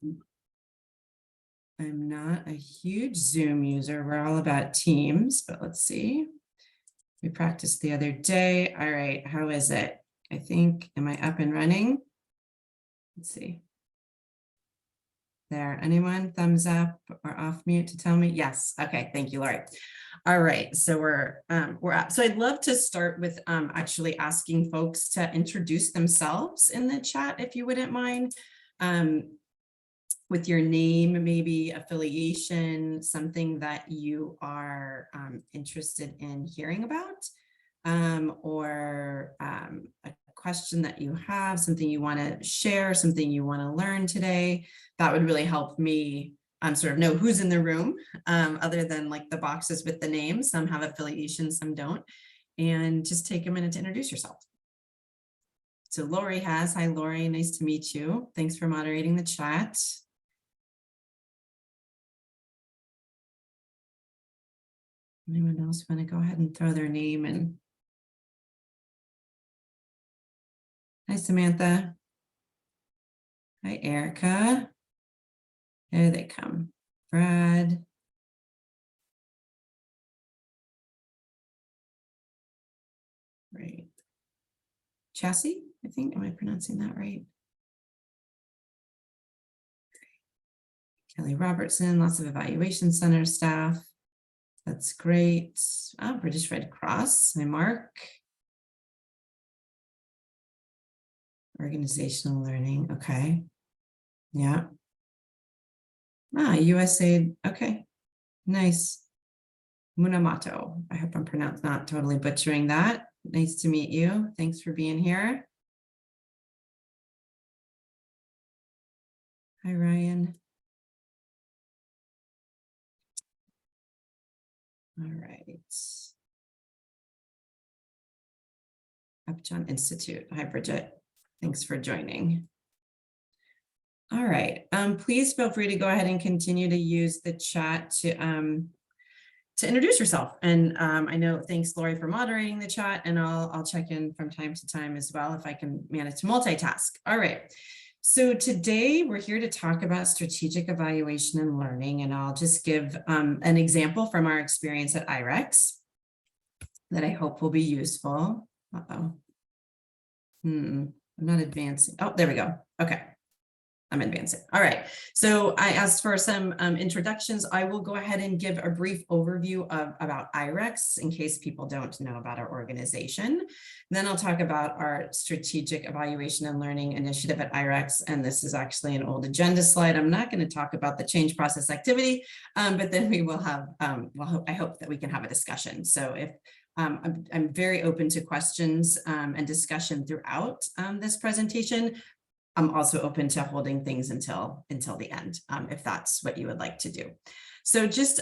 I'm not a huge Zoom user. We're all about Teams, but let's see. We practiced the other day. All right, how is it? I think, am I up and running? Let's see. There, anyone thumbs up or off mute to tell me? Yes. Okay, thank you, Lori. All right, so we're up. So I'd love to start with actually asking folks to introduce themselves in the chat, if you wouldn't mind, with your name, maybe affiliation, something that you are interested in hearing about, or a question that you have, something you want to share, something you want to learn today. That would really help me sort of know who's in the room, other than like the boxes with the names. Some have affiliations, some don't. And just take a minute to introduce yourself. So Lori has. Hi, Lori. Nice to meet you. Thanks for moderating the chat. Anyone else want to go ahead and throw their name in? Hi, Samantha. Hi, Erica. There they come. Brad. Right. Chassis, I think. Am I pronouncing that right? Kelly Robertson, lots of evaluation center staff. That's great. Oh, British Red Cross. Hi, Mark. Organizational learning. Okay. Yeah. Ah, USAID. Okay. Nice. Munamato. I hope I'm not totally butchering that. Nice to meet you. Thanks for being here. Hi, Ryan. All right. Upjohn Institute. Hi, Bridget. Thanks for joining. All right. Please feel free to go ahead and continue to use the chat to introduce yourself. And I know, thanks, Lori, for moderating the chat, and I'll check in from time to time as well if I can manage to multitask. All right. So today we're here to talk about strategic evaluation and learning, and I'll just give an example from our experience at IREX that I hope will be useful. Uh-oh. I'm not advancing. Oh, there we go. Okay. I'm advancing. All right. So I asked for some introductions. I will go ahead and give a brief overview about IREX in case people don't know about our organization. Then I'll talk about our strategic evaluation and learning initiative at IREX. And this is actually an old agenda slide. I'm not going to talk about the change process activity, but then we will have, I hope that we can have a discussion. So if I'm very open to questions and discussion throughout this presentation. I'm also open to holding things until the end, if that's what you would like to do. So just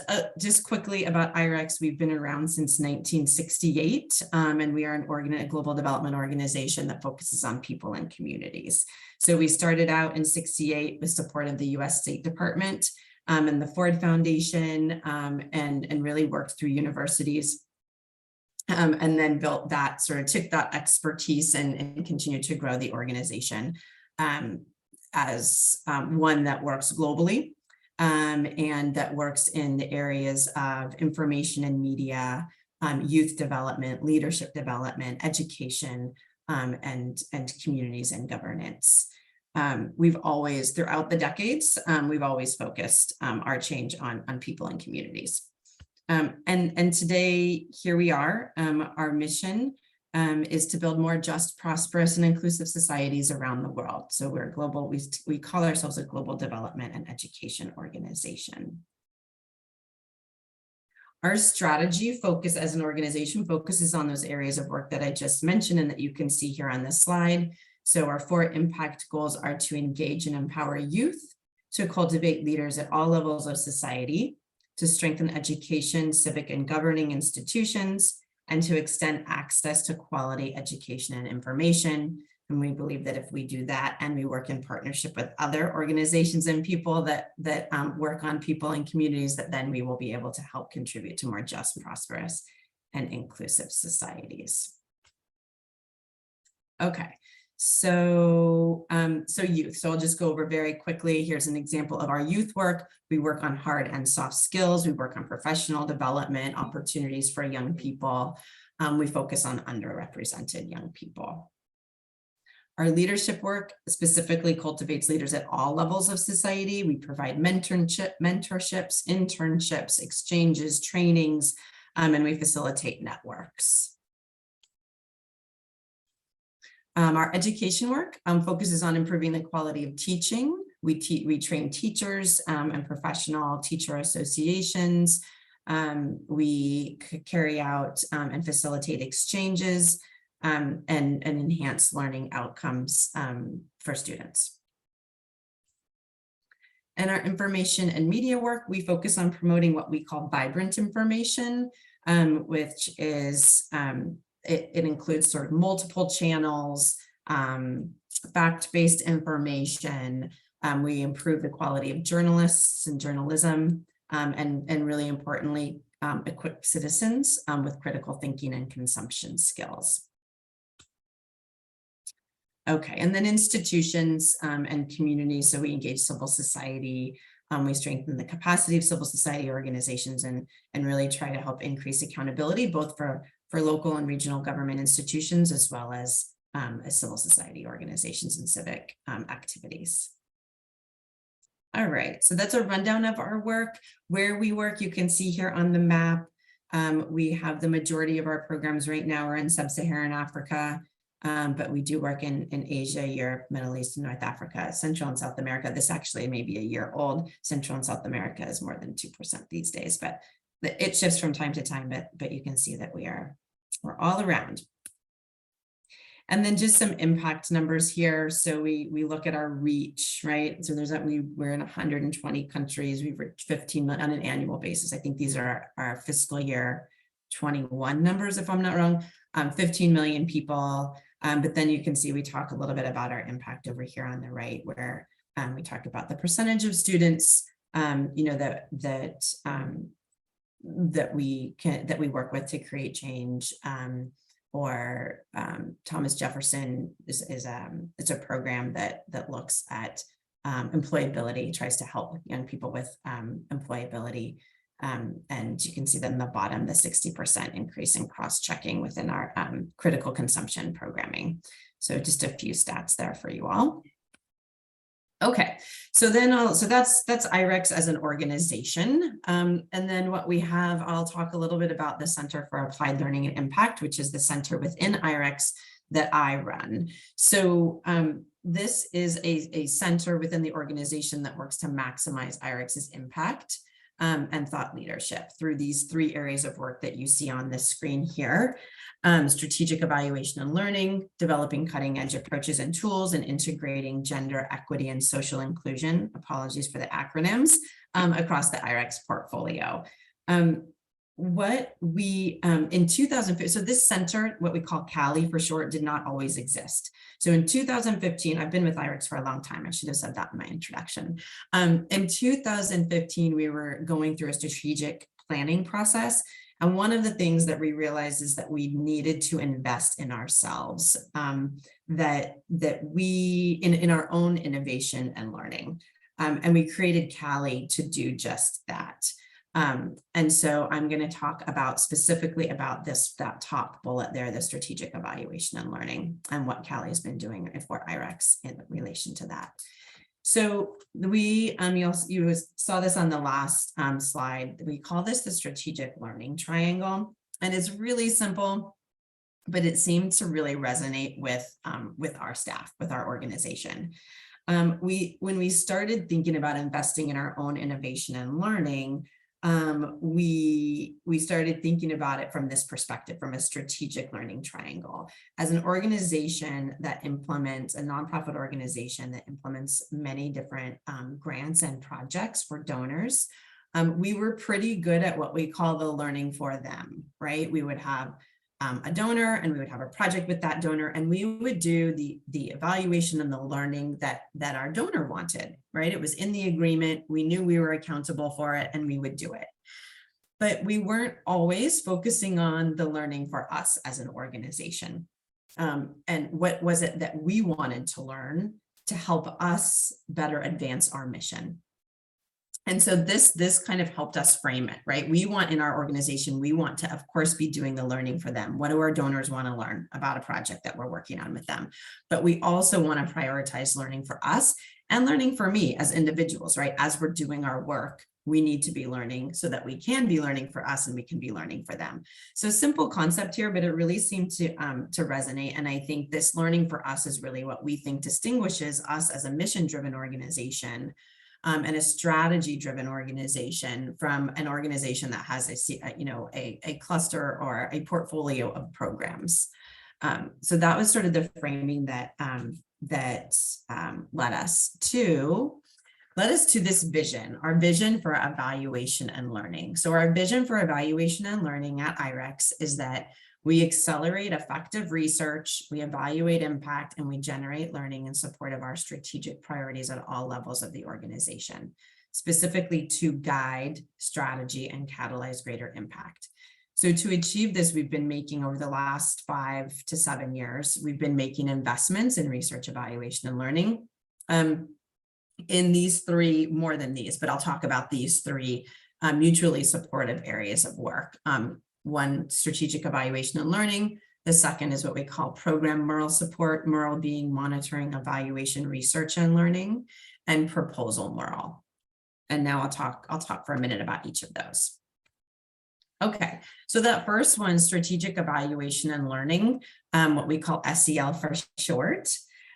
quickly about IREX, we've been around since 1968, and we are a global development organization that focuses on people and communities. So we started out in '68 with support of the U.S. State Department and the Ford Foundation, and really worked through universities. And then built that, took that expertise and continued to grow the organization as one that works globally and that works in the areas of information and media, youth development, leadership development, education, and communities and governance. We've always, throughout the decades, we've always focused our change on people and communities. And today, here we are. Our mission is to build more just, prosperous, and inclusive societies around the world. So we're global. We call ourselves a global development and education organization. Our strategy focus as an organization focuses on those areas of work that I just mentioned and that you can see here on this slide. So our 4 impact goals are to engage and empower youth, to cultivate leaders at all levels of society, to strengthen education, civic and governing institutions, and to extend access to quality education and information. And we believe that if we do that and we work in partnership with other organizations and people that work on people and communities, that then we will be able to help contribute to more just, prosperous, and inclusive societies. Okay, so So youth, so I'll just go over very quickly. Here's an example of our youth work. We work on hard and soft skills. We work on professional development, opportunities for young people. We focus on underrepresented young people. Our leadership work specifically cultivates leaders at all levels of society. We provide mentorships, internships, exchanges, trainings, and we facilitate networks. Our education work focuses on improving the quality of teaching. We train teachers and professional teacher associations. We carry out and facilitate exchanges and enhance learning outcomes for students. And our information and media work, we focus on promoting what we call vibrant information, which is, it includes sort of multiple channels, fact-based information. We improve the quality of journalists and journalism, and really importantly, equip citizens with critical thinking and consumption skills. Okay, and then institutions and communities. So we engage civil society. We strengthen the capacity of civil society organizations and really try to help increase accountability, both for local and regional government institutions, as well as civil society organizations and civic activities. All right, so that's a rundown of our work. Where we work, you can see here on the map. We have the majority of our programs right now are in sub-Saharan Africa. But we do work in Asia, Europe, Middle East, and North Africa, Central and South America. This actually may be a year old. Central and South America is more than 2% these days, but it shifts from time to time, but you can see that we're all around. And then just some impact numbers here. So we look at our reach, right? So we're in 120 countries. We've reached 15 million on an annual basis. I think these are our fiscal year 21 numbers, if I'm not wrong. 15 million people. But then you can see we talk a little bit about our impact over here on the right, where we talk about the percentage of students, you know, that we work with to create change. Or Thomas Jefferson it's a program that looks at employability, tries to help young people with employability. And you can see that in the bottom, the 60% increase in cross-checking within our critical consumption programming. So just a few stats there for you all. Okay, so that's IREX as an organization. And then what we have, I'll talk a little bit about the Center for Applied Learning and Impact, which is the center within IREX that I run. So this is a center within the organization that works to maximize IREX's impact and thought leadership through these 3 areas of work that you see on this screen here. Strategic evaluation and learning, developing cutting edge approaches and tools, and integrating gender equity and social inclusion, apologies for the acronyms, across the IREX portfolio. What we, in 2015, so this center, what we call CALI for short, did not always exist. So in 2015, I've been with IREX for a long time. I should have said that in my introduction. In 2015, we were going through a strategic planning process. And one of the things that we realized is that we needed to invest in ourselves, that we, in our own innovation and learning. And we created CALI to do just that. And so I'm going to talk about specifically about that top bullet there, the strategic evaluation and learning, and what CALI has been doing for IREX in relation to that. So we, you saw this on the last slide. We call this the strategic learning triangle, and it's really simple, but it seemed to really resonate with our staff, with our organization. When we started thinking about investing in our own innovation and learning, we started thinking about it from this perspective, from a strategic learning triangle. As an organization that implements, a nonprofit organization that implements many different grants and projects for donors, we were pretty good at what we call the learning for them, right? We would have a donor, and we would have a project with that donor, and we would do the evaluation and the learning that our donor wanted, right? It was in the agreement. We knew we were accountable for it, and we would do it. But we weren't always focusing on the learning for us as an organization. And what was it that we wanted to learn to help us better advance our mission. And so this kind of helped us frame it, right? We want in our organization, we want to, of course, be doing the learning for them. What do our donors want to learn about a project that we're working on with them? But we also want to prioritize learning for us and learning for me as individuals, right? As we're doing our work, we need to be learning so that we can be learning for us and we can be learning for them. So simple concept here, but it really seemed to resonate. And I think this learning for us is really what we think distinguishes us as a mission-driven organization and a strategy-driven organization from an organization that has a cluster or a portfolio of programs. So that was sort of the framing that led us to this vision, our vision for evaluation and learning. So our vision for evaluation and learning at IREX is that we accelerate effective research, we evaluate impact, and we generate learning in support of our strategic priorities at all levels of the organization, specifically to guide strategy and catalyze greater impact. So to achieve this, we've been making over the last 5 to 7 years, we've been making investments in research, evaluation, and learning. In these three, more than these, but I'll talk about these three mutually supportive areas of work. One, strategic evaluation and learning. The second is what we call program MURL support, MURL being monitoring, evaluation, research, and learning, and proposal MURL. And now I'll talk for a minute about each of those. Okay, so that first one, strategic evaluation and learning, what we call SEL for short.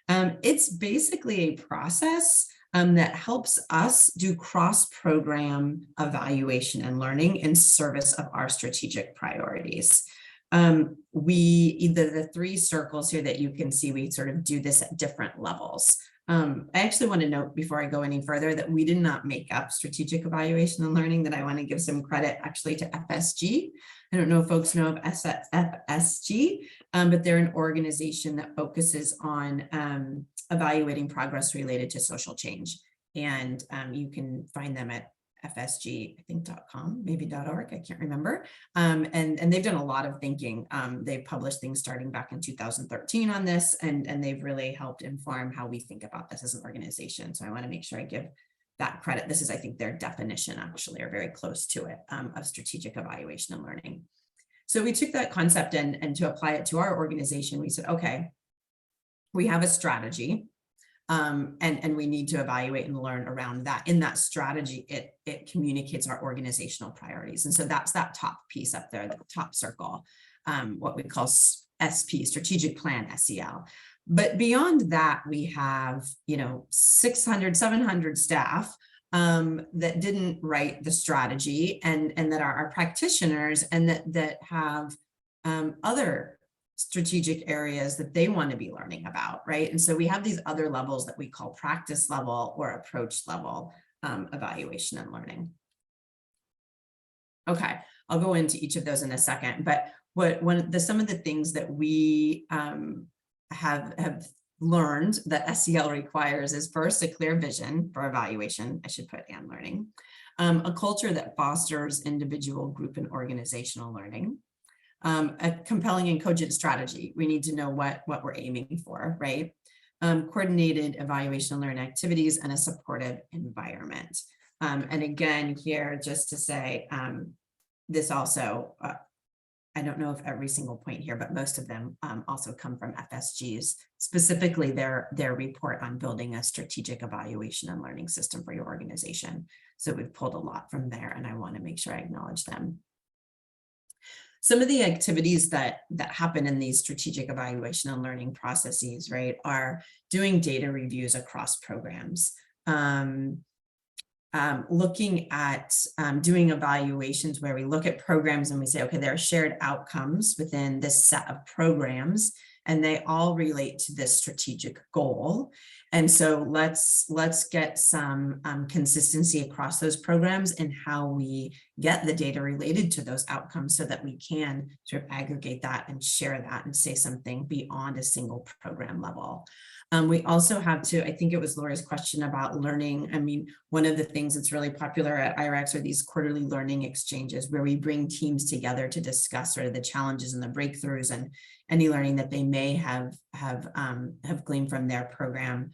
It's basically a process that helps us do cross-program evaluation and learning in service of our strategic priorities. The three circles here that you can see, we sort of do this at different levels. I actually want to note before I go any further that we did not make up strategic evaluation and learning, that I want to give some credit actually to FSG. I don't know if folks know of FSG, but they're an organization that focuses on evaluating progress related to social change. And you can find them at FSG, I think .com, maybe .org, I can't remember. And they've done a lot of thinking. They've published things starting back in 2013 on this, and they've really helped inform how we think about this as an organization. So I want to make sure I give that credit. This is, I think, their definition actually, or very close to it, of strategic evaluation and learning. So we took that concept and to apply it to our organization, we said, okay, we have a strategy. And we need to evaluate and learn around that. In that strategy, it communicates our organizational priorities. And so that's that top piece up there, the top circle, what we call SP, strategic plan, SEL. But beyond that, we have, 600, 700 staff that didn't write the strategy and that are our practitioners, and that have other strategic areas that they want to be learning about, right? And so we have these other levels that we call practice level or approach level evaluation and learning. Okay, I'll go into each of those in a second, but some of the things that we have learned that SEL requires is first a clear vision for evaluation, I should put and learning, a culture that fosters individual, group, and organizational learning, a compelling and cogent strategy. We need to know what we're aiming for, right? Coordinated evaluation and learning activities, and a supportive environment. And again, here, just to say, this also, I don't know if every single point here, but most of them also come from FSG's, specifically their report on building a strategic evaluation and learning system for your organization. So we've pulled a lot from there, and I want to make sure I acknowledge them. Some of the activities that happen in these strategic evaluation and learning processes, right, are doing data reviews across programs, looking at doing evaluations where we look at programs and we say, okay, there are shared outcomes within this set of programs, and they all relate to this strategic goal. And so let's get some consistency across those programs in how we get the data related to those outcomes, so that we can sort of aggregate that and share that and say something beyond a single program level. We also have to, I think it was Laura's question about learning. I mean, one of the things that's really popular at IREX are these quarterly learning exchanges, where we bring teams together to discuss sort of the challenges and the breakthroughs and any learning that they may have gleaned from their program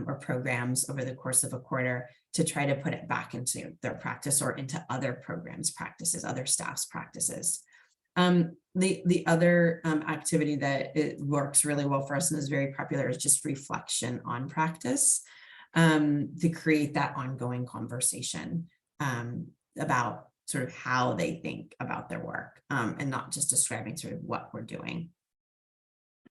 or programs over the course of a quarter to try to put it back into their practice or into other programs practices, other staff's practices. The other activity that it works really well for us and is very popular is just reflection on practice, to create that ongoing conversation about sort of how they think about their work, and not just describing sort of what we're doing.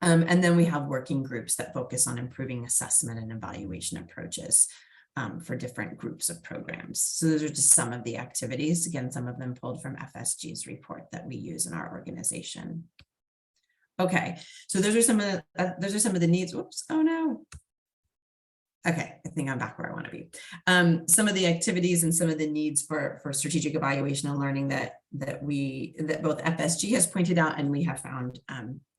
And then we have working groups that focus on improving assessment and evaluation approaches for different groups of programs. So those are just some of the activities. Again, some of them pulled from FSG's report that we use in our organization. Okay, so those are some of the needs. Whoops, oh no. Okay, I think I'm back where I want to be. Some of the activities and some of the needs for strategic evaluation and learning that both FSG has pointed out and we have found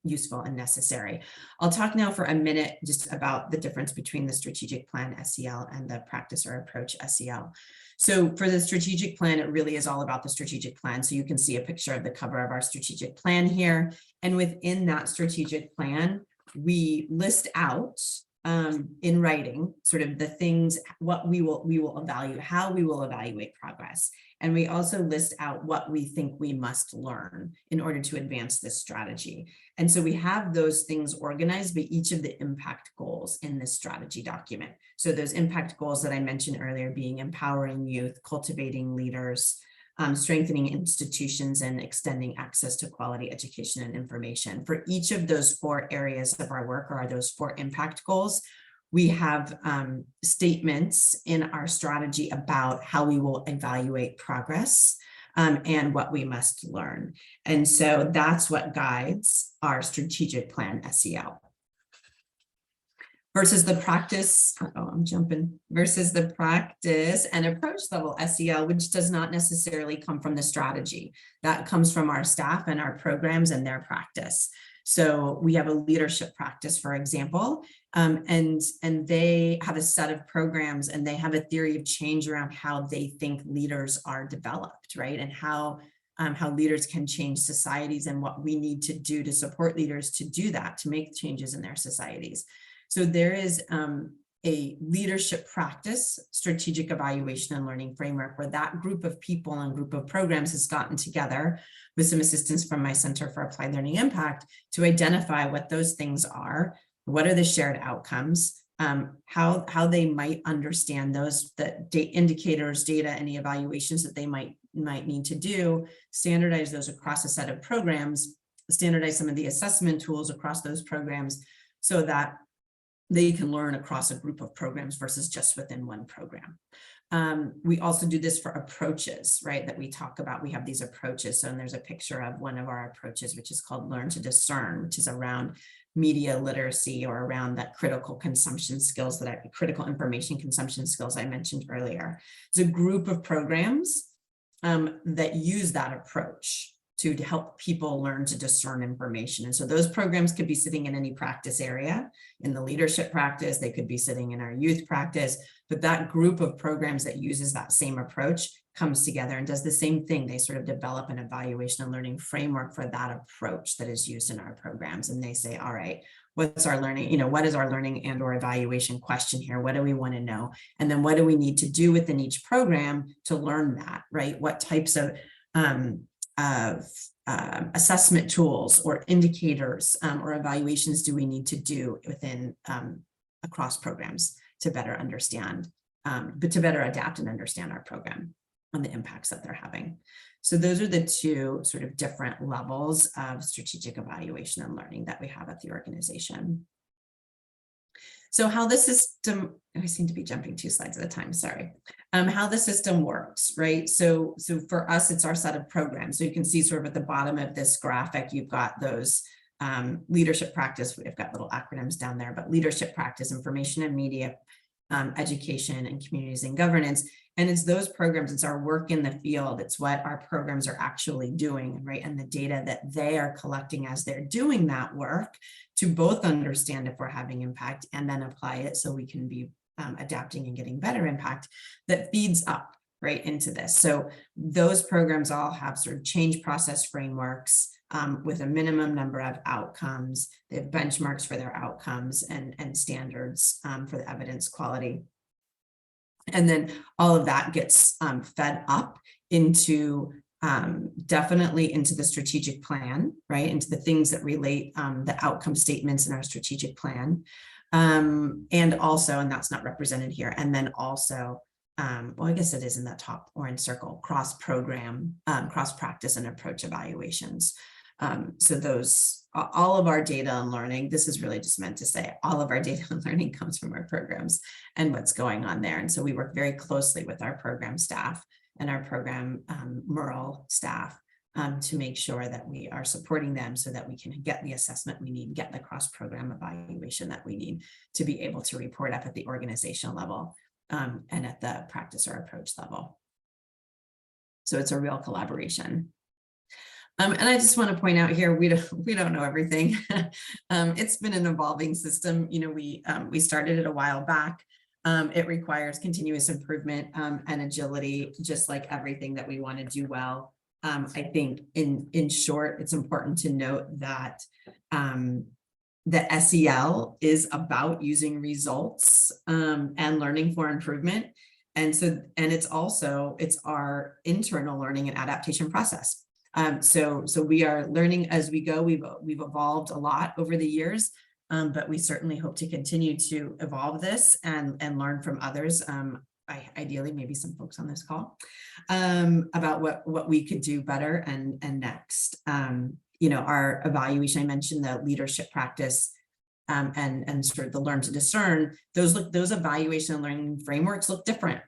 useful and necessary. I'll talk now for a minute just about the difference between the strategic plan SEL and the practice or approach SEL. So for the strategic plan, it really is all about the strategic plan. So you can see a picture of the cover of our strategic plan here. And within that strategic plan, we list out in writing sort of the things, what we will evaluate, how we will evaluate progress. And we also list out what we think we must learn in order to advance this strategy. And so we have those things organized by each of the impact goals in this strategy document. So those impact goals that I mentioned earlier being empowering youth, cultivating leaders, strengthening institutions, and extending access to quality education and information. For each of those 4 areas of our work, or those 4 impact goals, we have statements in our strategy about how we will evaluate progress and what we must learn. And so that's what guides our strategic plan SEL. Versus the practice, versus the practice and approach level SEL, which does not necessarily come from the strategy. That comes from our staff and our programs and their practice. So we have a leadership practice, for example, and they have a set of programs and they have a theory of change around how they think leaders are developed, right? And how leaders can change societies and what we need to do to support leaders to do that, to make changes in their societies. So there is a leadership practice, strategic evaluation and learning framework where that group of people and group of programs has gotten together with some assistance from my Center for Applied Learning Impact to identify what those things are, what are the shared outcomes, how they might understand those, indicators, data, any evaluations that they might need to do, standardize those across a set of programs, standardize some of the assessment tools across those programs so that they can learn across a group of programs versus just within one program. We also do this for approaches, right, that we talk about. We have these approaches. So and there's a picture of one of our approaches, which is called Learn to Discern, which is around media literacy or around that critical consumption skills, critical information consumption skills I mentioned earlier. It's a group of programs that use that approach to help people learn to discern information. And so those programs could be sitting in any practice area, in the leadership practice, they could be sitting in our youth practice, but that group of programs that uses that same approach comes together and does the same thing. They sort of develop an evaluation and learning framework for that approach that is used in our programs. And they say, all right, what's our learning, what is our learning and or evaluation question here? What do we want to know? And then what do we need to do within each program to learn that, right? What types of assessment tools or indicators or evaluations do we need to do within across programs to better understand, but to better adapt and understand our program and the impacts that they're having. So those are the 2 sort of different levels of strategic evaluation and learning that we have at the organization. So how the system, I seem to be jumping 2 slides at a time, sorry. How the system works, right? So for us, it's our set of programs. So you can see sort of at the bottom of this graphic, you've got those leadership practice, we've got little acronyms down there, but leadership practice, information and media, education and communities and governance. And it's those programs, it's our work in the field, it's what our programs are actually doing, right? And the data that they are collecting as they're doing that work to both understand if we're having impact and then apply it so we can be adapting and getting better impact that feeds up right into this. So those programs all have sort of change process frameworks with a minimum number of outcomes. They have benchmarks for their outcomes and standards for the evidence quality. And then all of that gets fed up into definitely into the strategic plan, right? Into the things that relate the outcome statements in our strategic plan. And also, and that's not represented here, and then also, well, I guess it is in that top orange circle, cross-program, cross-practice and approach evaluations. So those, all of our data and learning, this is really just meant to say all of our data and learning comes from our programs and what's going on there. And so we work very closely with our program staff and our program MURL staff to make sure that we are supporting them so that we can get the assessment we need, get the cross-program evaluation that we need to be able to report up at the organizational level and at the practice or approach level. So it's a real collaboration. And I just want to point out here, we don't know everything. It's been an evolving system. You know, we started it a while back. It requires continuous improvement and agility, just like everything that we want to do well. I think in short, it's important to note that the SEL is about using results and learning for improvement. And so, and it's our internal learning and adaptation process. So we are learning as we go. We've evolved a lot over the years, but we certainly hope to continue to evolve this and learn from others. Ideally, maybe some folks on this call about what we could do better and next. You know, our evaluation, I mentioned the leadership practice and sort of the learn to discern. Those evaluation and learning frameworks look different,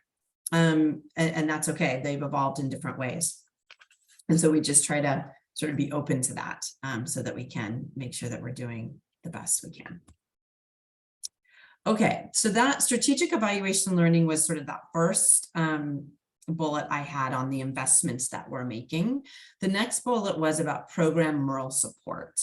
and that's okay. They've evolved in different ways. And so we just try to sort of be open to that so that we can make sure that we're doing the best we can. Okay, so that strategic evaluation learning was sort of that first bullet I had on the investments that we're making. The next bullet was about program MURL support.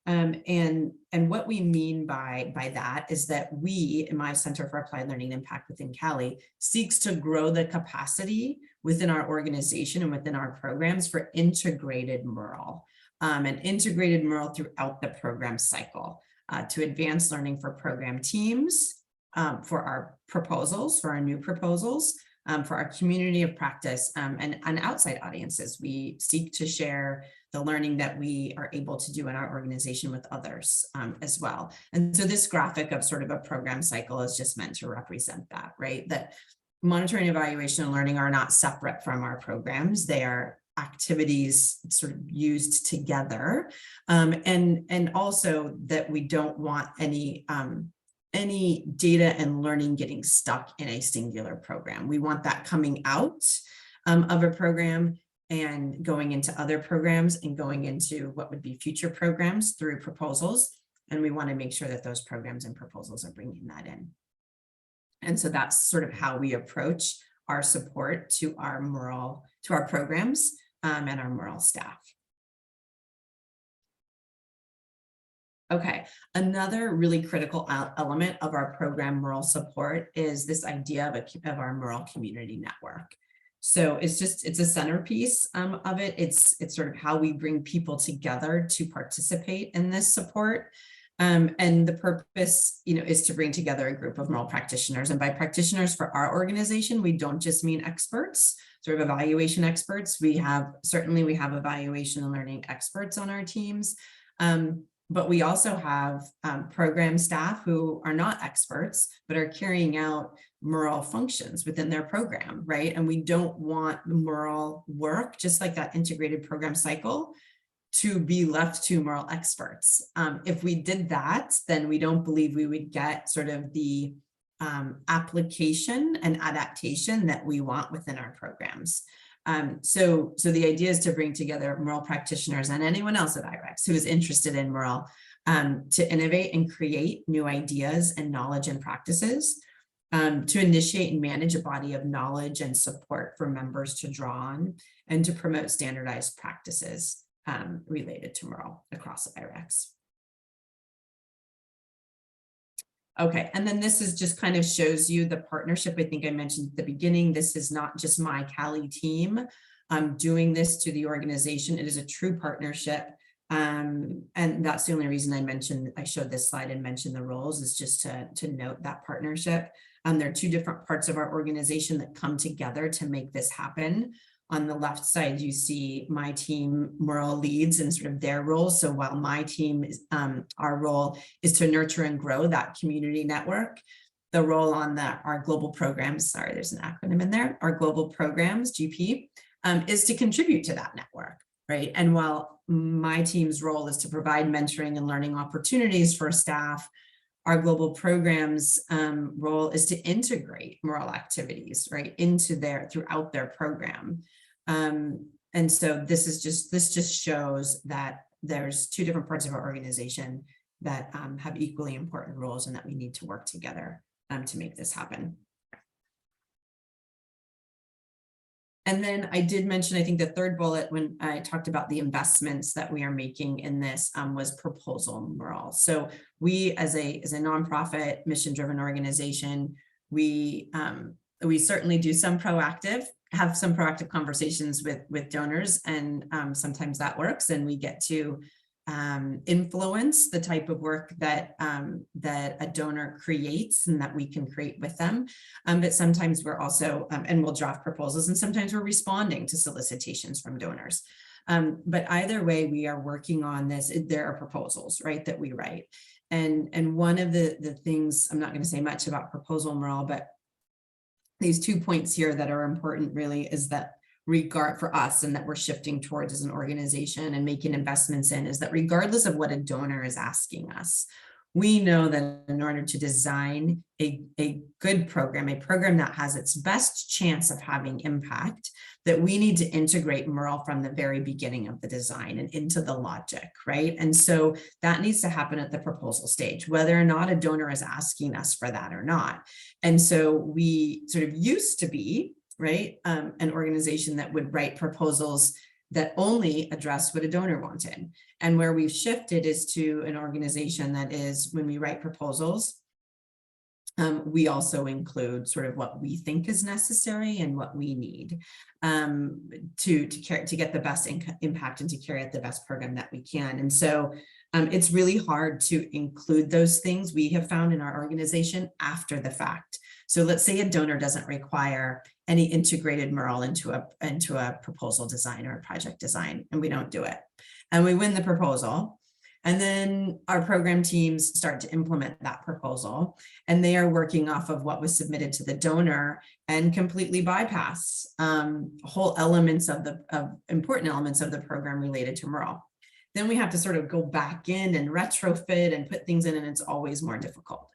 And what we mean by that is that we, in my Center for Applied Learning and Impact within Cali, seeks to grow the capacity within our organization and within our programs for integrated MURL, and integrated MURL throughout the program cycle to advance learning for program teams, for our proposals, for our new proposals, for our community of practice and outside audiences. We seek to share the learning that we are able to do in our organization with others as well. And so this graphic of sort of a program cycle is just meant to represent that, right? That monitoring, evaluation, and learning are not separate from our programs. They are activities sort of used together. And also that we don't want any data and learning getting stuck in a singular program. We want that coming out of a program and going into other programs and going into what would be future programs through proposals. And we want to make sure that those programs and proposals are bringing that in. And so that's sort of how we approach our support to our MURL, to our programs and our MURL staff. Okay, another really critical element of our program MURL support is this idea of our MURL community network. So it's a centerpiece of it. It's sort of how we bring people together to participate in this support. And the purpose, is to bring together a group of MURL practitioners. And by practitioners for our organization, we don't just mean experts, sort of evaluation experts. We have evaluation and learning experts on our teams. But we also have program staff who are not experts, but are carrying out MURL functions within their program, right? And we don't want MURL work, just like that integrated program cycle, to be left to MURL experts. If we did that, then we don't believe we would get sort of the application and adaptation that we want within our programs. So the idea is to bring together MURL practitioners and anyone else at IREX who is interested in MURL to innovate and create new ideas and knowledge and practices, to initiate and manage a body of knowledge and support for members to draw on, and to promote standardized practices related to MURL across IREX. Okay, and then this is just kind of shows you the partnership. I think I mentioned at the beginning, this is not just my Cali team doing this to the organization. It is a true partnership And that's the only reason I showed this slide and mentioned the roles, is just to note that partnership. There are two different parts of our organization that come together to make this happen. On the left side, you see my team Moral leads and sort of their roles. So while my team is, our role is to nurture and grow that community network, the role on our global programs, sorry, there's an acronym in there, our global programs, GP, is to contribute to that network, right? And while my team's role is to provide mentoring and learning opportunities for staff, our global programs role is to integrate moral activities, right, into throughout their program. And so this just shows that there's two different parts of our organization that have equally important roles, and that we need to work together to make this happen. And then I did mention, I think the third bullet when I talked about the investments that we are making in this was proposal moral. So we, as a nonprofit mission-driven organization, we certainly do have some proactive conversations with donors, and sometimes that works, and we get to influence the type of work that a donor creates and that we can create with them. But sometimes we're also, and we'll draft proposals, and sometimes we're responding to solicitations from donors. But either way, we are working on this. There are proposals, right, that we write. And one of the things, I'm not going to say much about proposal moral, but these 2 points here that are important really is that regard for us, and that we're shifting towards as an organization and making investments in, is that regardless of what a donor is asking us, we know that in order to design a good program, a program that has its best chance of having impact, that we need to integrate moral from the very beginning of the design and into the logic, right? And so that needs to happen at the proposal stage, whether or not a donor is asking us for that or not. And so we sort of used to be, right, an organization that would write proposals that only address what a donor wanted. And where we've shifted is to an organization that is, when we write proposals, we also include sort of what we think is necessary and what we need to get the best impact and to carry out the best program that we can. And so it's really hard to include those things, we have found, in our organization after the fact. So let's say a donor doesn't require any integrated moral into a proposal design or a project design, and we don't do it. And we win the proposal. And then our program teams start to implement that proposal, and they are working off of what was submitted to the donor and completely bypass whole elements of important elements of the program related to moral. Then we have to sort of go back in and retrofit and put things in, and it's always more difficult.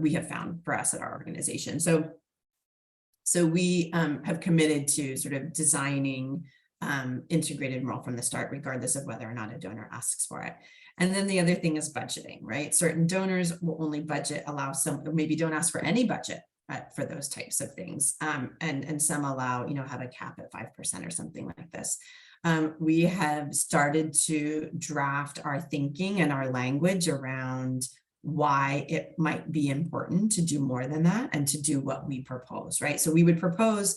We have found for us at our organization. So we have committed to sort of designing integrated moral from the start, regardless of whether or not a donor asks for it. And then the other thing is budgeting, right? Certain donors will only allow some, maybe don't ask for any budget for those types of things. And some allow, have a cap at 5% or something like this. We have started to draft our thinking and our language around why it might be important to do more than that and to do what we propose, right? So we would propose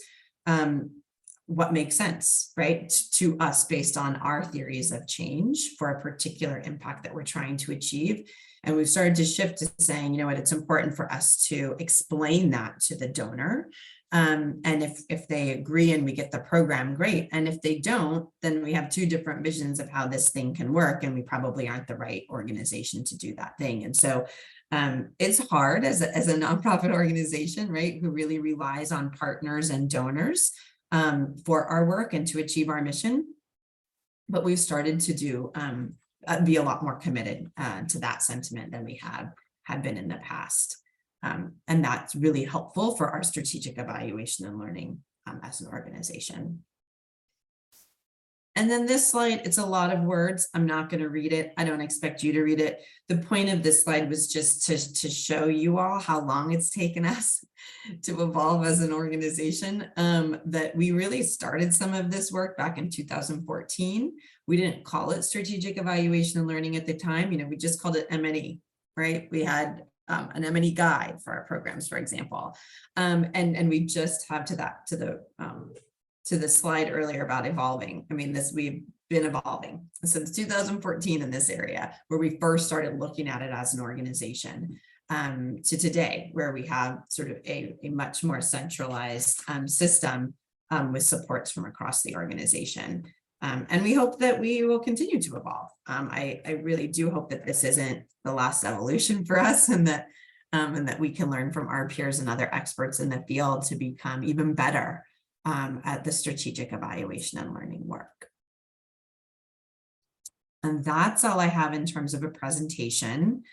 what makes sense, right, to us based on our theories of change for a particular impact that we're trying to achieve. And we've started to shift to saying, you know what, it's important for us to explain that to the donor. And if they agree and we get the program, great. And if they don't, then we have two different visions of how this thing can work, and we probably aren't the right organization to do that thing. And so it's hard as a nonprofit organization, right, who really relies on partners and donors for our work and to achieve our mission. But we've started to be a lot more committed to that sentiment than we have been in the past. And that's really helpful for our strategic evaluation and learning as an organization. And then this slide, it's a lot of words. I'm not going to read it. I don't expect you to read it. The point of this slide was just to show you all how long it's taken us to evolve as an organization, that we really started some of this work back in 2014. We didn't call it strategic evaluation and learning at the time. We just called it M&E, right? We had an M&E guide for our programs, for example. And we just have to the slide earlier about evolving. I mean, we've been evolving since 2014 in this area, where we first started looking at it as an organization, to today, where we have sort of a much more centralized system with supports from across the organization. And we hope that we will continue to evolve. I really do hope that this isn't the last evolution for us, and that we can learn from our peers and other experts in the field to become even better at the strategic evaluation and learning work. And that's all I have in terms of a presentation.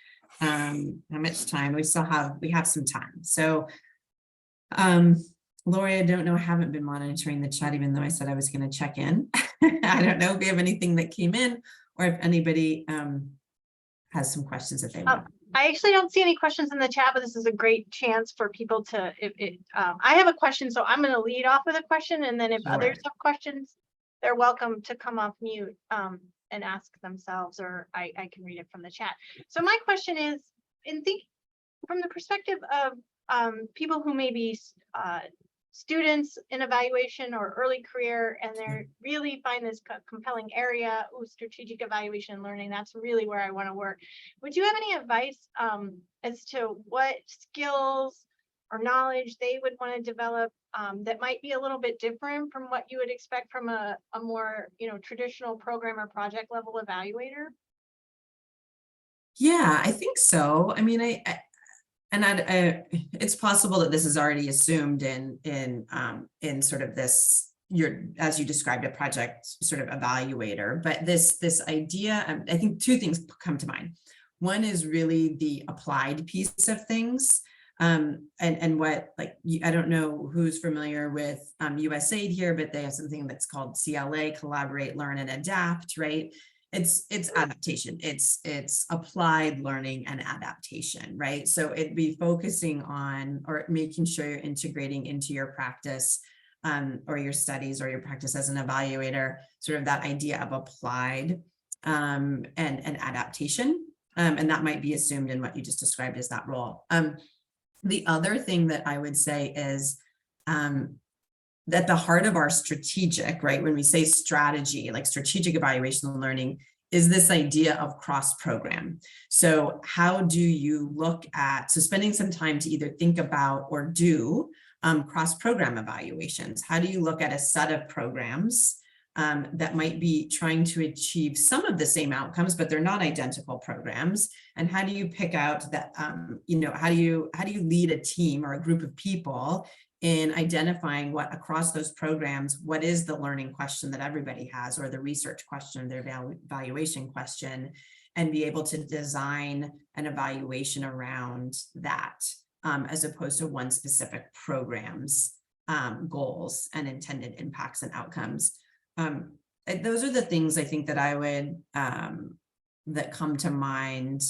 How much time? We have some time. So, Lori, I don't know, I haven't been monitoring the chat, even though I said I was going to check in. I don't know if we have anything that came in, or if anybody has some questions that they want. I actually don't see any questions in the chat, but this is a great chance for people to, I have a question, so I'm going to lead off with a question, and then if others have questions, they're welcome to come off mute and ask themselves, or I can read it from the chat. So my question is, from the perspective of people who may be students in evaluation or early career, and they really find this compelling area, strategic evaluation and learning, that's really where I want to work. Would you have any advice as to what skills or knowledge they would want to develop that might be a little bit different from what you would expect from a more, traditional program or project level evaluator? Yeah, I think so. I mean, it's possible that this is already assumed in sort of this, as you described, a project sort of evaluator, but this idea, I think two things come to mind. One is really the applied piece of things, and what, like, I don't know who's familiar with USAID here, but they have something that's called CLA, Collaborate, Learn, and Adapt, right? It's adaptation, it's applied learning and adaptation, right? So it'd be focusing on, or making sure you're integrating into your practice or your studies or your practice as an evaluator, sort of that idea of applied and adaptation. And that might be assumed in what you just described as that role. The other thing that I would say is that the heart of our strategic, right, when we say strategy, like strategic evaluation and learning, is this idea of cross-program. So how do you look at, so spending some time to either think about or do cross-program evaluations? How do you look at a set of programs that might be trying to achieve some of the same outcomes, but they're not identical programs? And how do you pick out that, how do you lead a team or a group of people in identifying what across those programs, what is the learning question that everybody has, or the research question, their evaluation question, and be able to design an evaluation around that, as opposed to one specific program's goals and intended impacts and outcomes. Those are the things I think that I would, that come to mind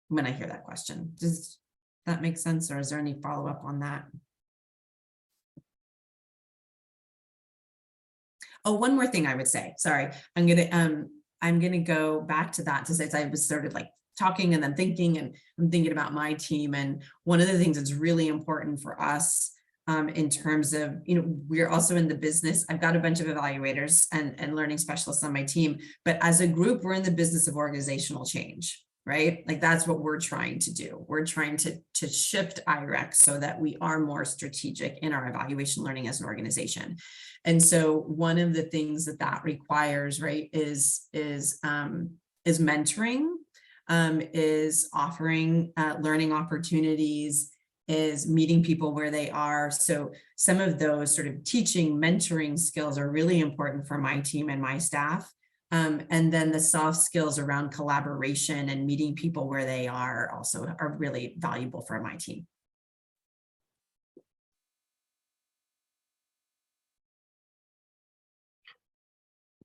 when I hear that question. Does that make sense, or is there any follow-up on that? Oh, one more thing I would say, sorry, I'm gonna go back to that, to say, I was sort of like talking and then thinking, and I'm thinking about my team. And one of the things that's really important for us in terms of, we're also in the business. I've got a bunch of evaluators and learning specialists on my team, but as a group, we're in the business of organizational change, right? Like that's what we're trying to do. We're trying to shift IREC so that we are more strategic in our evaluation learning as an organization. And so one of the things that requires, right, is mentoring, is offering learning opportunities, is meeting people where they are. So some of those sort of teaching, mentoring skills are really important for my team and my staff. And then the soft skills around collaboration and meeting people where they are also are really valuable for my team.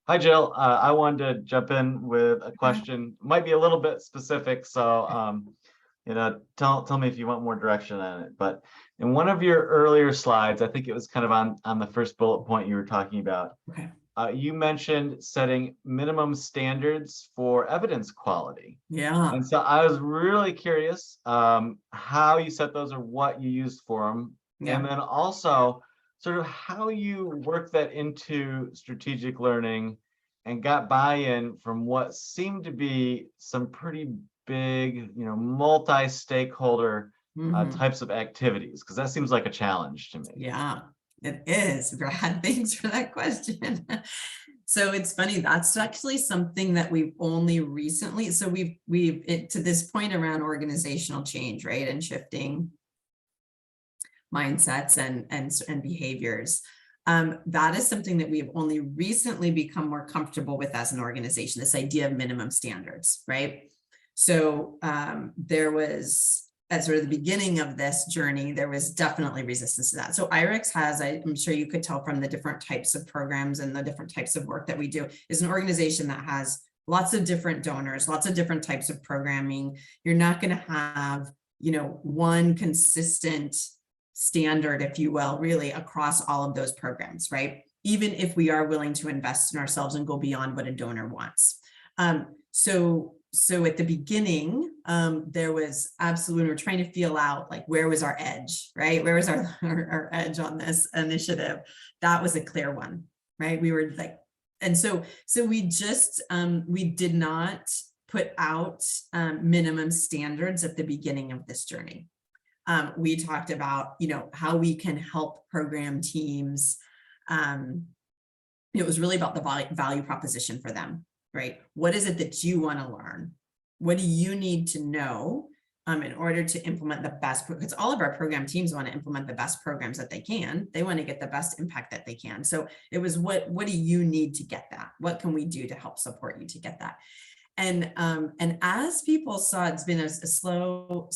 Hi, Jill. I wanted to jump in with a question. Might be a little bit specific, so tell me if you want more direction on it. But in one of your earlier slides, I think it was kind of on the first bullet point you were talking about. Okay. You mentioned setting minimum standards for evidence quality. Yeah. And so I was really curious how you set those or what you used for them. Yeah. And then also, sort of how you work that into strategic learning and got buy-in from what seemed to be some pretty big, multi-stakeholder Mhm. types of activities, because that seems like a challenge to me. Yeah, it is, Brad. Thanks for that question. So it's funny, that's actually something that we've only recently, so to this point around organizational change, right? And shifting mindsets and behaviors. That is something that we've only recently become more comfortable with as an organization, this idea of minimum standards, right? So there was, at sort of the beginning of this journey, there was definitely resistance to that. So IRIX has, I'm sure you could tell from the different types of programs and the different types of work that we do, is an organization that has lots of different donors, lots of different types of programming. You're not going to have, one consistent standard, if you will, really across all of those programs, right? Even if we are willing to invest in ourselves and go beyond what a donor wants. So at the beginning, there was absolutely, we're trying to feel out like, where was our edge, right? Where was our edge on this initiative? That was a clear one, right? We were like, and so we just, we did not put out minimum standards at the beginning of this journey. We talked about, how we can help program teams. It was really about the value proposition for them, right? What is it that you want to learn? What do you need to know in order to implement the best? Because all of our program teams want to implement the best programs that they can. They want to get the best impact that they can. So it was, what do you need to get that? What can we do to help support you to get that? And as people saw, it's been a slow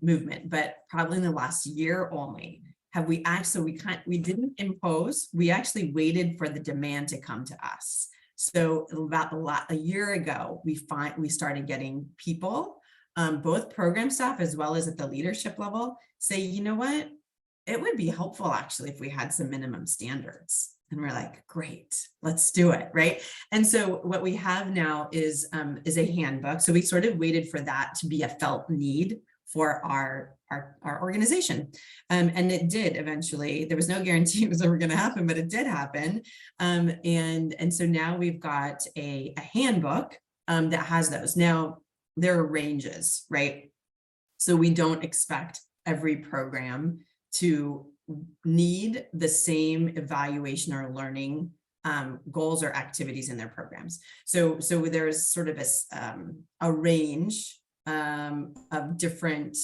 movement, but probably in the last year only have we actually, we didn't impose, we actually waited for the demand to come to us. So about a year ago, we started getting people, both program staff as well as at the leadership level, say, you know what, it would be helpful actually if we had some minimum standards. And we're like, great, let's do it, right? And so what we have now is a handbook. So we sort of waited for that to be a felt need for our organization. And it did eventually. There was no guarantee it was ever going to happen, but it did happen. And so now we've got a handbook that has those. Now, there are ranges, right? So we don't expect every program to need the same evaluation or learning goals or activities in their programs. So there's sort of a range of different,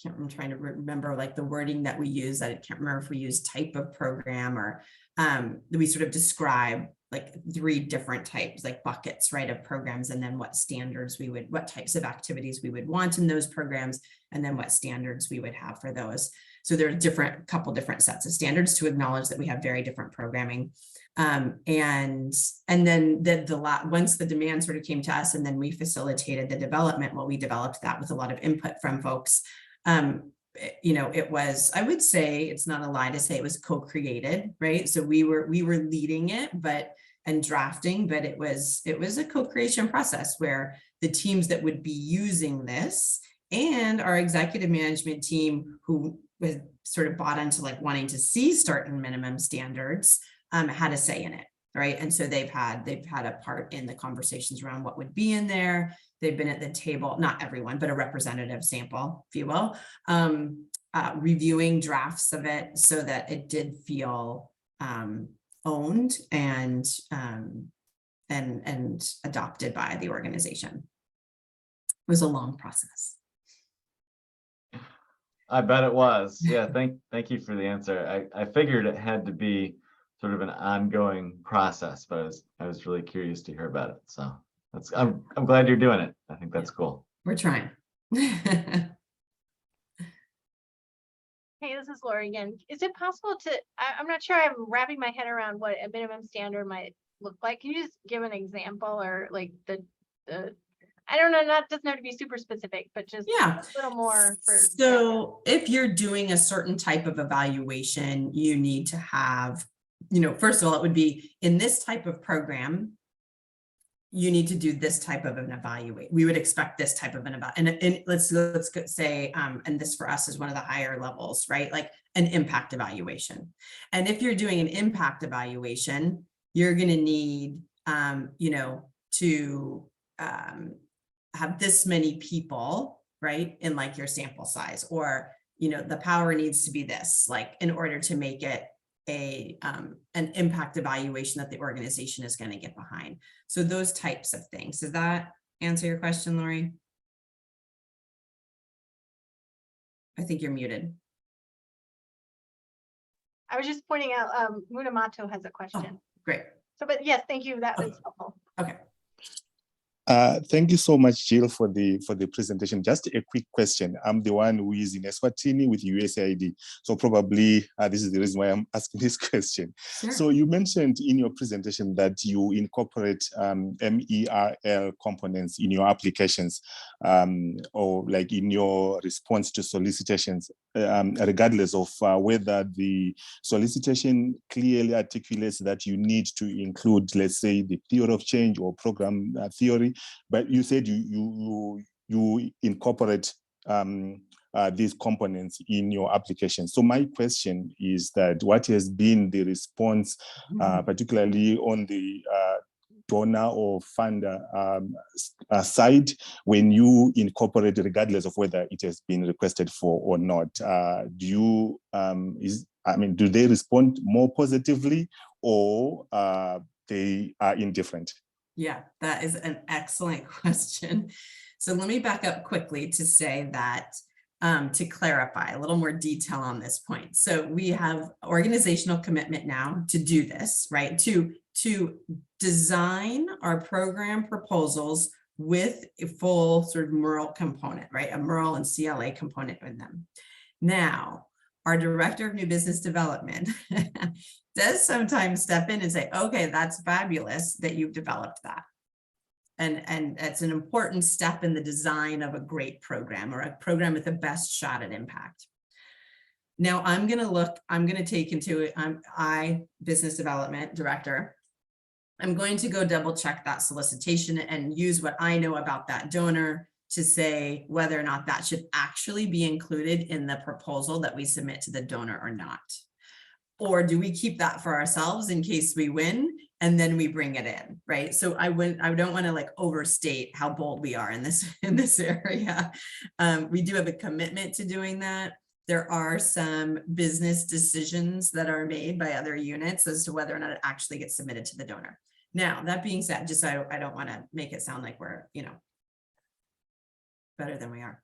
I'm trying to remember like the wording that we use. I can't remember if we use type of program or we sort of describe like 3 different types, like buckets, right, of programs, and then what standards what types of activities we would want in those programs, and then what standards we would have for those. So there are couple different sets of standards to acknowledge that we have very different programming. And then once the demand sort of came to us, and then we facilitated the development, we developed that with a lot of input from folks. It was, I would say, it's not a lie to say it was co-created, right? So we were leading it, and drafting, but it was a co-creation process where the teams that would be using this and our executive management team, who was sort of bought into like wanting to see certain minimum standards, had a say in it, right? And so they've had a part in the conversations around what would be in there. They've been at the table, not everyone, but a representative sample, if you will, reviewing drafts of it so that it did feel owned and adopted by the organization. It was a long process. I bet it was. Yeah, thank you for the answer. I figured it had to be sort of an ongoing process, but I was really curious to hear about it. So I'm glad you're doing it. I think that's cool. We're trying. Hey, this is Lori again. Is it possible to, I'm not sure I'm wrapping my head around what a minimum standard might look like. Can you just give an example, or like the I don't know, doesn't have to be super specific, but just a little more for. So if you're doing a certain type of evaluation, you need to have, first of all, it would be in this type of program, you need to do this type of an evaluate. We would expect this type of an and let's say, and this for us is one of the higher levels, right? Like an impact evaluation. And if you're doing an impact evaluation, you're going to need, you know, to have this many people, right? In like your sample size, or, you know, the power needs to be this, like in order to make it an impact evaluation that the organization is going to get behind. So those types of things. Does that answer your question, Lori? I think you're muted. I was just pointing out, Munamato has a question. Oh, great. So, but yes, thank you. That was helpful. Okay. Thank you so much, Jill, for the presentation. Just a quick question. I'm the one who is in Eswatini with USAID, so probably this is the reason why I'm asking this question. Sure. So you mentioned in your presentation that you incorporate MERL components in your applications, or like in your response to solicitations, regardless of whether the solicitation clearly articulates that you need to include, let's say, the theory of change or program theory. But you said you incorporate these components in your application. So my question is that what has been the response, particularly on the donor or funder side, when you incorporate, regardless of whether it has been requested for or not? Do they respond more positively, or they are indifferent? Yeah, that is an excellent question. So let me back up quickly to say that, to clarify a little more detail on this point. So we have organizational commitment now to do this, right? To design our program proposals with a full sort of MERL component, right? A MERL and CLA component in them. Now, our director of new business development does sometimes step in and say, okay, that's fabulous that you've developed that. And it's an important step in the design of a great program, or a program with the best shot at impact. Now I'm going to take into, business development director, I'm going to go double check that solicitation and use what I know about that donor to say whether or not that should actually be included in the proposal that we submit to the donor or not. Or do we keep that for ourselves in case we win and then we bring it in, right? So I don't want to like overstate how bold we are in this area. We do have a commitment to doing that. There are some business decisions that are made by other units as to whether or not it actually gets submitted to the donor. Now, that being said, just so I don't want to make it sound like we're, you know, better than we are.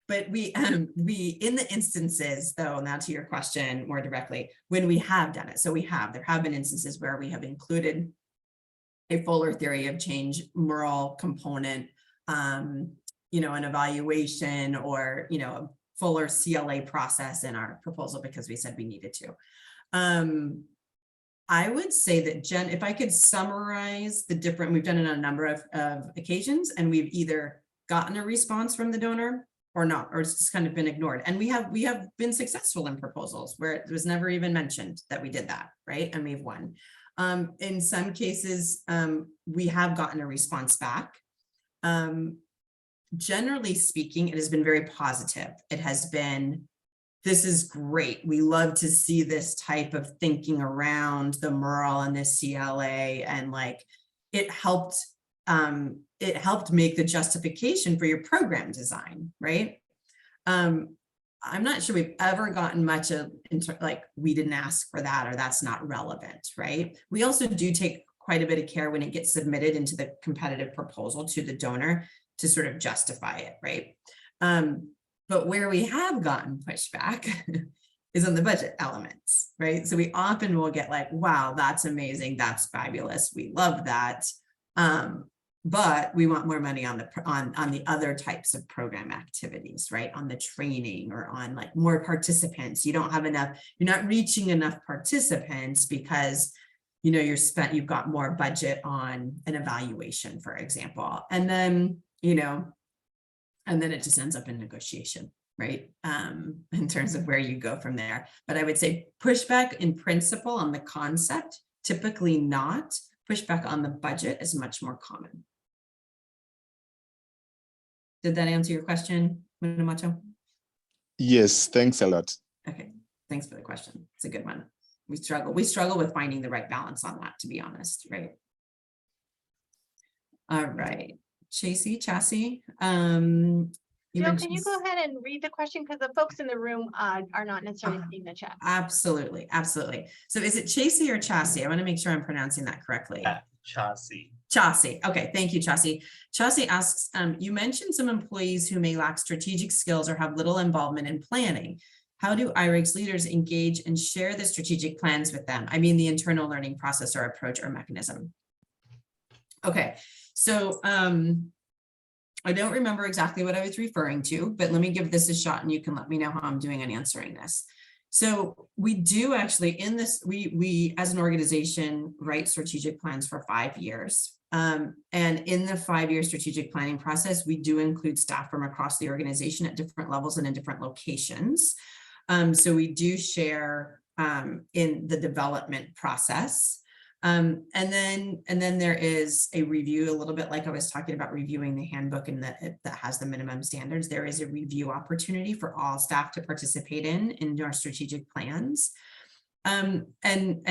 But we in the instances, though, now to your question more directly, when we have done it, so there have been instances where we have included a fuller theory of change MERL component, you know, an evaluation, or, you know, a fuller CLA process in our proposal because we said we needed to. I would say that, Jen, if I could summarize the different, we've done it on a number of occasions, and we've either gotten a response from the donor or not, or it's just kind of been ignored. And we have been successful in proposals where it was never even mentioned that we did that, right? And we've won. In some cases, we have gotten a response back. Generally speaking, it has been very positive. It has been, this is great. We love to see this type of thinking around the MERL and the CLA, and like it helped make the justification for your program design, right? I'm not sure we've ever gotten much of like, we didn't ask for that, or that's not relevant, right? We also do take quite a bit of care when it gets submitted into the competitive proposal to the donor to sort of justify it, right? But where we have gotten pushback is on the budget elements, right? So we often will get like, wow, that's amazing, that's fabulous, we love that. But we want more money on the other types of program activities, right? On the training, or on like more participants. You don't have enough, you're not reaching enough participants because, you know, you've got more budget on an evaluation, for example. And then, you know, and then it just ends up in negotiation, right? In terms of where you go from there. But I would say pushback in principle on the concept, typically not. Pushback on the budget is much more common. Did that answer your question, Minamoto? Yes, thanks a lot. Okay, thanks for the question. It's a good one. We struggle with finding the right balance on that, to be honest, right? All right, Chasey, you Jill, can you mentioned- go ahead and read the question? Because the folks in the room are not necessarily seeing the chat. Absolutely, absolutely. So is it Chasey or Chassis? I want to make sure I'm pronouncing that correctly. Chassis. Chassis. Okay, thank you, Chassis. Chassis asks, you mentioned some employees who may lack strategic skills or have little involvement in planning. How do IRIG's leaders engage and share the strategic plans with them? I mean, the internal learning process or approach or mechanism. Okay, so I don't remember exactly what I was referring to, but let me give this a shot and you can let me know how I'm doing in answering this. So we do actually in this, we as an organization write strategic plans for 5 years. And in the 5-year strategic planning process, we do include staff from across the organization at different levels and in different locations. So we do share in the development process. And then there is a review, a little bit like I was talking about reviewing the handbook and that has the minimum standards. There is a review opportunity for all staff to participate in our strategic plans. And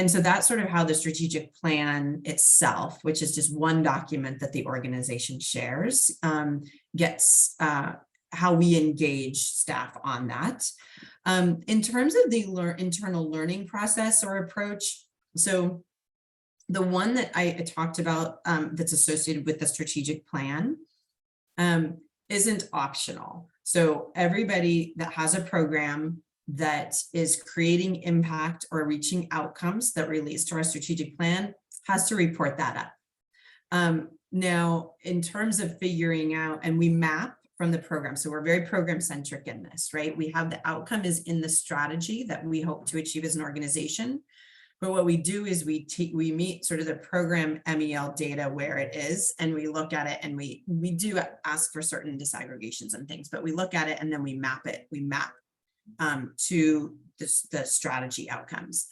so that's sort of how the strategic plan itself, which is just one document that the organization shares, gets how we engage staff on that. In terms of the internal learning process or approach, so the one that I talked about that's associated with the strategic plan isn't optional. So everybody that has a program that is creating impact or reaching outcomes that relates to our strategic plan has to report that up. Now, in terms of figuring out, and we map from the program, so we're very program centric in this, right? We have the outcome is in the strategy that we hope to achieve as an organization. But what we do is we meet sort of the program MEL data where it is, and we look at it, and we do ask for certain disaggregations and things, but we look at it and then we map it. We map to the strategy outcomes.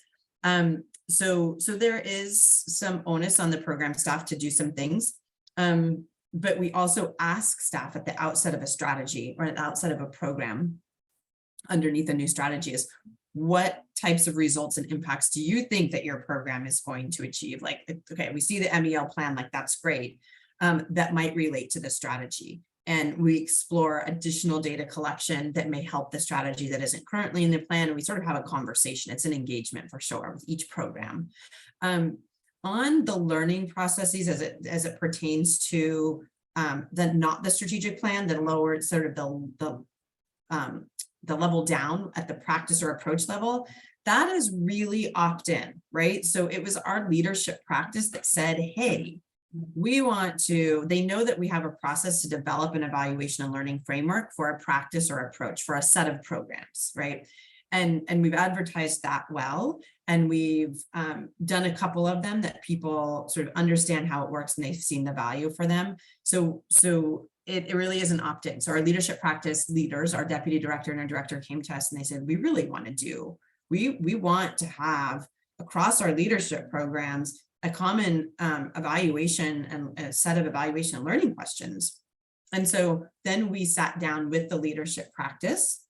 So there is some onus on the program staff to do some things, but we also ask staff at the outset of a strategy or at the outset of a program underneath a new strategy is, what types of results and impacts do you think that your program is going to achieve? Like, okay, we see the MEL plan, like that's great. That might relate to the strategy. And we explore additional data collection that may help the strategy that isn't currently in the plan. And we sort of have a conversation. It's an engagement for sure with each program. On the learning processes as it pertains to not the strategic plan, the lower sort of the level down at the practice or approach level, that is really opt-in, right? So it was our leadership practice that said, hey, we want to, they know that we have a process to develop an evaluation and learning framework for a practice or approach for a set of programs, right? And we've advertised that well, and we've done a couple of them that people sort of understand how it works and they've seen the value for them. So it really is an opt-in. So our leadership practice leaders, our deputy director and our director came to us and they said, we really want to have across our leadership programs, a common evaluation and a set of evaluation and learning questions. And so then we sat down with the leadership practice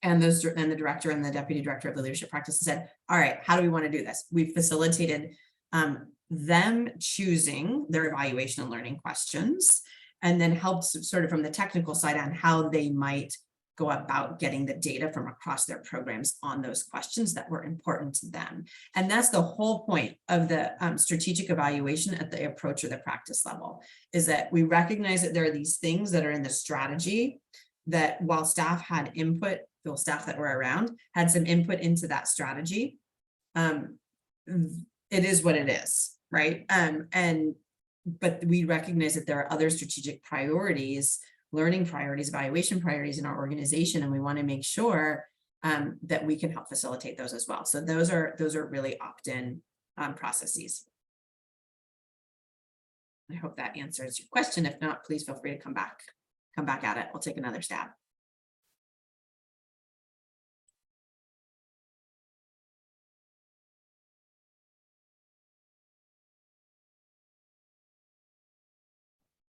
and the director and the deputy director of the leadership practice and said, all right, how do we want to do this? We've facilitated them choosing their evaluation and learning questions, and then helped sort of from the technical side on how they might go about getting the data from across their programs on those questions that were important to them. And that's the whole point of the strategic evaluation at the approach or the practice level, is that we recognize that there are these things that are in the strategy that while staff had input, the staff that were around had some input into that strategy, it is what it is, right? But we recognize that there are other strategic priorities, learning priorities, evaluation priorities in our organization, and we want to make sure that we can help facilitate those as well. So those are really opt-in processes. I hope that answers your question. If not, please feel free to come back at it. We'll take another stab.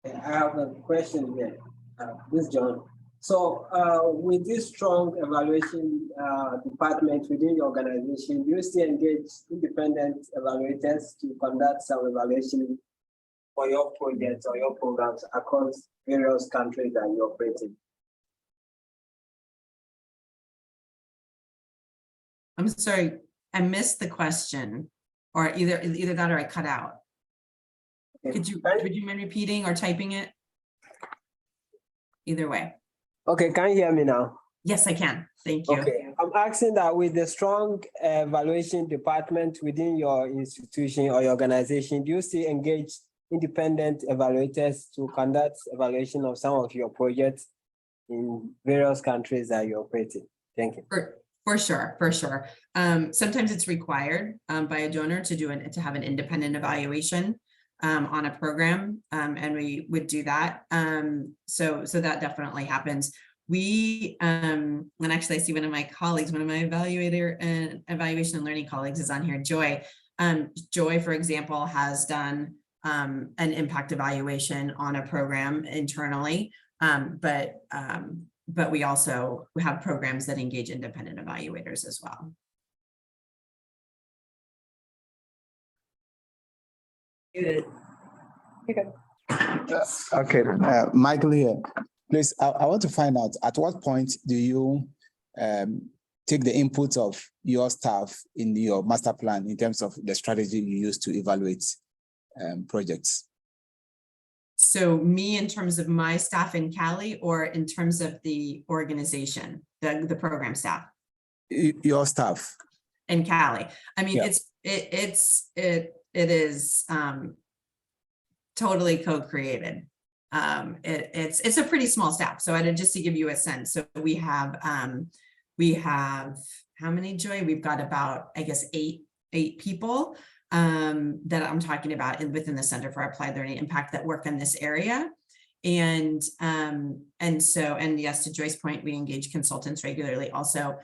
I have a question here. This is John. So with this strong evaluation department within your organization, do you still engage independent evaluators to conduct some evaluation for your projects or your programs across various countries that you operate in? I'm sorry, I missed the question, or either that or I cut out. Okay. Would you mind repeating or typing it? Either way. Okay, can you hear me now? Yes, I can. Thank you. Okay, I'm asking that with the strong evaluation department within your institution or your organization, do you still engage independent evaluators to conduct evaluation of some of your projects in various countries that you operate in? Thank you. For sure. Sometimes it's required by a donor to have an independent evaluation on a program, and we would do that. So that definitely happens. We and actually I see one of my colleagues, one of my evaluation and learning colleagues is on here, Joy. Joy, for example, has done an impact evaluation on a program internally, but we also have programs that engage independent evaluators as well. Okay, Michael here. Please, I want to find out at what point do you take the input of your staff in your master plan in terms of the strategy you use to evaluate projects? So me in terms of my staff in Cali, or in terms of the organization, the program staff? Your staff. In Cali. I mean, Yeah. it is totally co-created. It's a pretty small staff. So just to give you a sense, so we have how many, Joy? We've got about, I guess, eight people that I'm talking about within the Center for Applied Learning Impact that work in this area. And yes, to Joy's point, we engage consultants regularly also.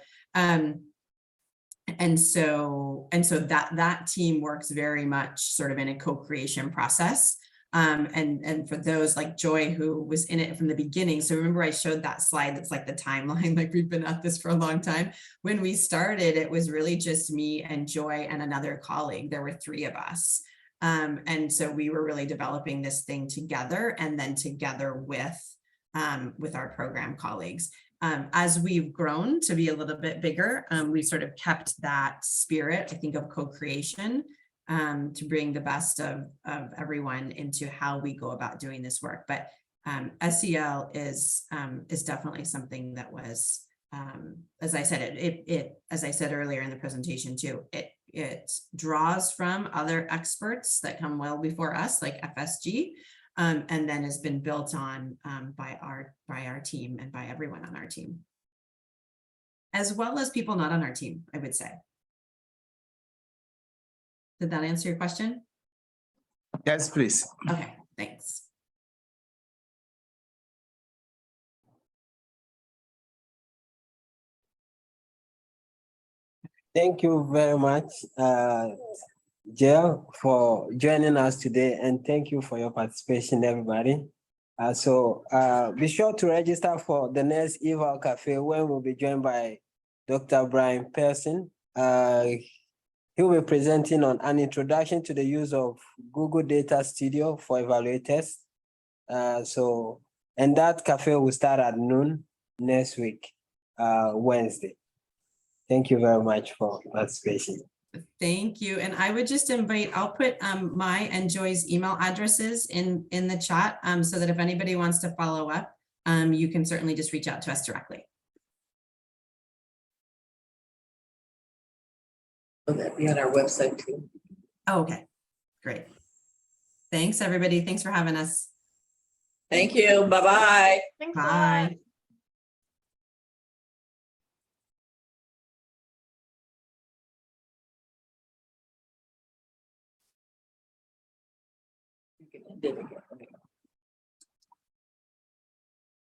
And so that team works very much sort of in a co-creation process. And for those like Joy, who was in it from the beginning. So remember I showed that slide that's like the timeline, like we've been at this for a long time. When we started, it was really just me and Joy and another colleague. There were three of us. And so we were really developing this thing together, and then together with our program colleagues. As we've grown to be a little bit bigger, we've sort of kept that spirit, I think, of co-creation to bring the best of everyone into how we go about doing this work. But SEL is definitely something that was, as I said, as I said earlier in the presentation too, it draws from other experts that come well before us, like FSG. And then has been built on by our team and by everyone on our team, as well as people not on our team, I would say. Did that answer your question? Yes, please. Okay, thanks. Thank you very much, Jill, for joining us today, and thank you for your participation, everybody. So be sure to register for the next Eval Cafe, when we'll be joined by Dr. Brian Pearson. He will be presenting on an introduction to the use of Google Data Studio for evaluators. And that cafe will start at noon next week, Wednesday. Thank you very much for participation. Thank you. And I would just invite, I'll put my and Joy's email addresses in the chat so that if anybody wants to follow up, you can certainly just reach out to us directly. Will that be on our website too? Oh, okay, great. Thanks, everybody. Thanks for having us. Thank you. Bye-bye. Thanks a lot. Bye. You can end it again.